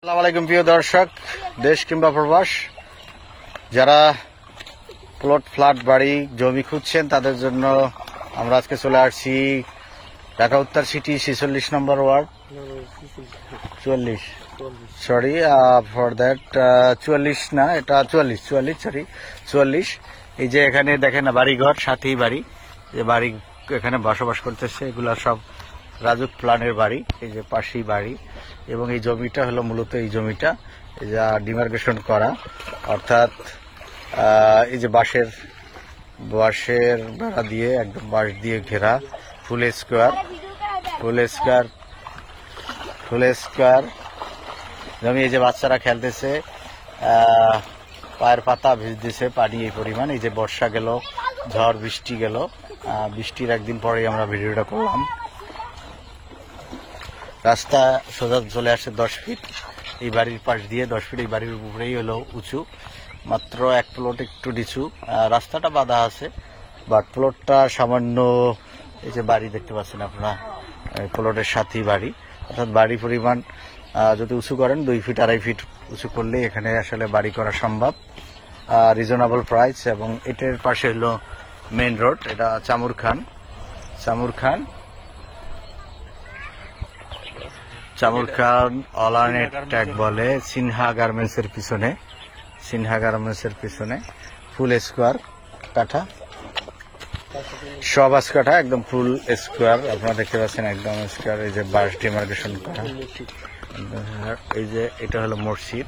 আসসালামু আলাইকুম প্রিয় দর্শক, দেশ কিংবা প্রবাস যারা প্লট ফ্ল্যাট বাড়ি জমি খুঁজছেন তাদের জন্য আমরা আজকে চলে আসছি ঢাকা উত্তর city 46 number ward 44 sorry for that 44 না, এটা 44 এই যে এখানে দেখেন না বাড়িঘর, সাথেই বাড়ি, যে বাড়ি এখানে বসবাস করতেছে এগুলা সব রাজুক প্ল্যানের বাড়ি। এই যে পাশেই বাড়ি এবং এই জমিটা হলো মূলত এই জমিটা যা ডিমার্কেশন করা, অর্থাৎ এই যে বাঁশের বেড়া দিয়ে একদম বাঁশ দিয়ে ঘেরা ফুল স্কোয়ার জমি। এই যে বাচ্চারা খেলতেছে, পায়ের পাতা ভিজতেছে পানি এই পরিমাণ। এই যে বর্ষা গেল, ঝড় বৃষ্টি গেল, বৃষ্টির একদিন পরেই আমরা ভিডিওটা করলাম। রাস্তা সোজা চলে আসে 10 ফিট এই বাড়ির পাশ দিয়ে, 10 ফিট এই বাড়ির উপরেই হলো উঁচু, মাত্র এক প্লট একটু নিচু। রাস্তাটা বাঁধা আছে, বাট প্লটটা সামান্য, এই যে বাড়ি দেখতে পাচ্ছেন আপনারা, প্লটের সাথেই বাড়ি, অর্থাৎ বাড়ি পরিমাণ যদি উঁচু করেন 2 ফিট 2.5 ফিট উঁচু করলে এখানে আসলে বাড়ি করা সম্ভব, রিজনেবল প্রাইস। এবং এটার পাশে হলো মেইন রোড, এটা চামুর খান অলানেট ট্যাগ বলে, সিনহা গার্মেন্টসের পিছনে ফুল স্কোয়ার কাঠা, সব কাঠা একদম ফুল স্কোয়ার আপনারা দেখতে পাচ্ছেন, একদম স্কোয়ার। এই যে বাস ডিমার্কেশন করা, এই যে এটা হলো মসজিদ,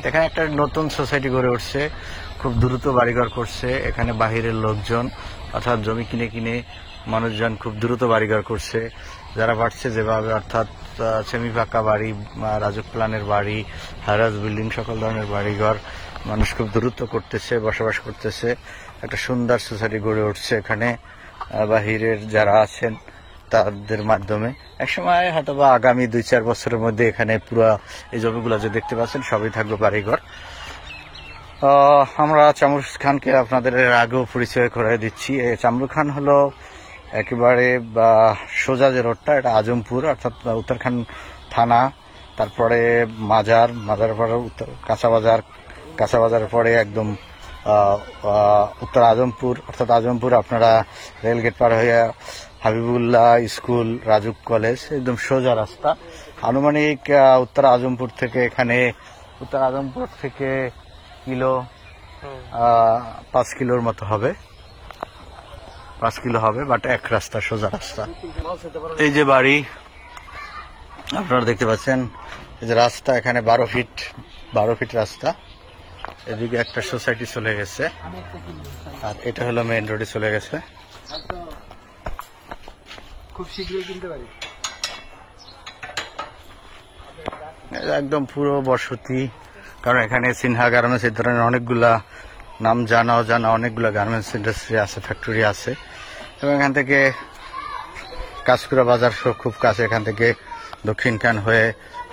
এখানে একটা নতুন সোসাইটি গড়ে উঠছে, খুব দ্রুত বাড়িঘর করছে এখানে। বাহিরের লোকজন অর্থাৎ জমি কিনে মানুষজন খুব দ্রুত বাড়িঘর করছে, যারা পারছে যেভাবে, অর্থাৎ সেমি পাকা বাড়ি, রাজুক প্ল্যানের বাড়ি, হাইরাজ বিল্ডিং, সকল ধরনের বাড়িঘর মানুষ খুব দ্রুত করতেছে, বসবাস করতেছে। একটা সুন্দর সোসাইটি গড়ে উঠছে এখানে বাহিরের যারা আছেন তাদের মাধ্যমে। একসময় হয়তো বা আগামী 2-4 বছরের মধ্যে এখানে পুরো এই জমিগুলো যে দেখতে পাচ্ছেন সবই থাকবে বাড়িঘর। আমরা চামুর খানকে আপনাদের আগেও পরিচয় করে দিচ্ছি। চামুর খান হলো একেবারে সোজা যে রোডটা, এটা আজমপুর, অর্থাৎ উত্তরখান থানা, তারপরে মাজার পরে কাঁচা বাজারের পরে একদম উত্তর আজমপুর, অর্থাৎ আজমপুর আপনারা রেলগেট পার হয়ে হাবিবুল্লাহ স্কুল, রাজুক কলেজ, একদম সোজা রাস্তা। আনুমানিক উত্তর আজমপুর থেকে 5 কিলোর মতো হবে, 5 কিলো হবে, বাট এক রাস্তা, সোজা রাস্তা। এই যে বাড়ি আপনারা দেখতে পাচ্ছেন, এই যে রাস্তা এখানে 12 ফিট রাস্তা। এদিকে একটা সোসাইটি চলে গেছে, আর এটা হলো মেইন রোডে চলে গেছে। খুব শীঘ্রই কিনতে পারি, একদম পুরো বসতি। কারণ এখানে সিনহা গার্মেন্টস, এই ধরনের অনেকগুলা নাম জানা অনেকগুলা গার্মেন্টস ইন্ডাস্ট্রি আছে, ফ্যাক্টরি আছে। এবং এখান থেকে কাঁচকুড়া বাজার খুব কাছে, এখান থেকে দক্ষিণ খান হয়ে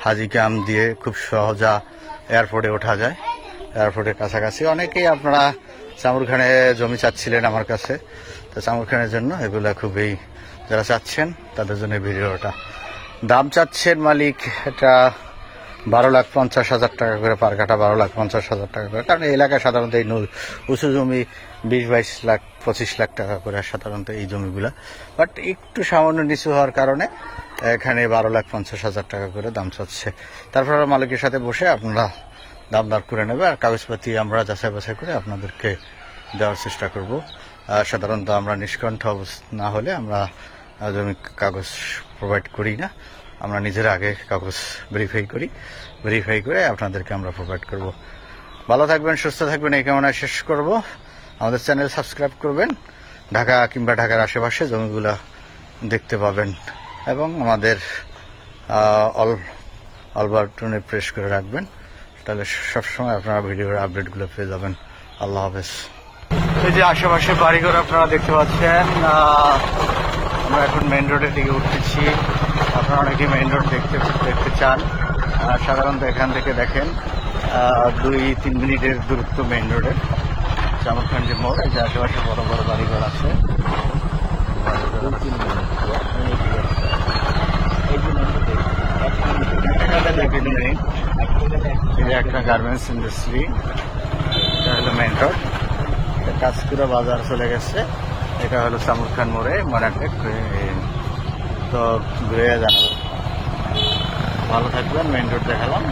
হাজিকাম দিয়ে খুব সহজা এয়ারপোর্টে ওঠা যায়, এয়ারপোর্টের কাছাকাছি। অনেকেই আপনারা চামুর খানে জমি চাচ্ছিলেন আমার কাছে, তো চামুর খানের জন্য এগুলা খুবই, যারা চাচ্ছেন তাদের জন্য ভিডিওটা। দাম চাচ্ছেন মালিক এটা 12,50,000 টাকা করে পার কাঠা, 12,50,000 টাকা করে। কারণ এই এলাকায় সাধারণত এই উঁচু জমি 20-22 লাখ 25 লাখ টাকা করে সাধারণত এই জমিগুলা, বাট একটু সামান্য নিচু হওয়ার কারণে এখানে 12,50,000 টাকা করে দাম চাচ্ছে। তারপর মালিকের সাথে বসে আপনারা দাম দর করে নেবে, আর কাগজপাতি আমরা যাচাই বাছাই করে আপনাদেরকে দেওয়ার চেষ্টা করব। সাধারণত আমরা নিষ্কণ্ঠ না হলে আমরা জমি কাগজ প্রোভাইড করি না, আমরা নিজেরা আগে কাগজ ভেরিফাই করে আপনাদেরকে আমরা প্রোভাইড করব। ভালো থাকবেন, সুস্থ থাকবেন, এই কামনায় শেষ করব। আমাদের চ্যানেল সাবস্ক্রাইব করবেন, ঢাকা কিংবা ঢাকার আশেপাশে জমিগুলা দেখতে পাবেন, এবং আমাদের অল বাটনে প্রেস করে রাখবেন, তাহলে সবসময় আপনারা ভিডিওর আপডেটগুলো পেয়ে যাবেন। আল্লাহ হাফেজ। এই যে আশেপাশে বাড়িঘর আপনারা দেখতে পাচ্ছেন, আমরা এখন মেইন রোডের দিকে উঠতেছি। আপনারা অনেকেই মেইন রোড দেখতে চান, সাধারণত এখান থেকে দেখেন 2-3 মিনিটের দূরত্ব মেইন রোডের। চামুর খান যে মোড়, এই যে আশেপাশে বড় বড় বাড়িঘর আছে, এই যে আপনাদের দেখে নিই, এই যে একটা গার্মেন্টস ইন্ডাস্ট্রি, এটা হলো মেন রোড, কাজকুড়া বাজার চলে গেছে, এটা হলো সামুর খান মোড়ে মডার্নটেক। তো ঘুরে জানাবো। ভালো থাকবেন, মেন রোড দেখালাম।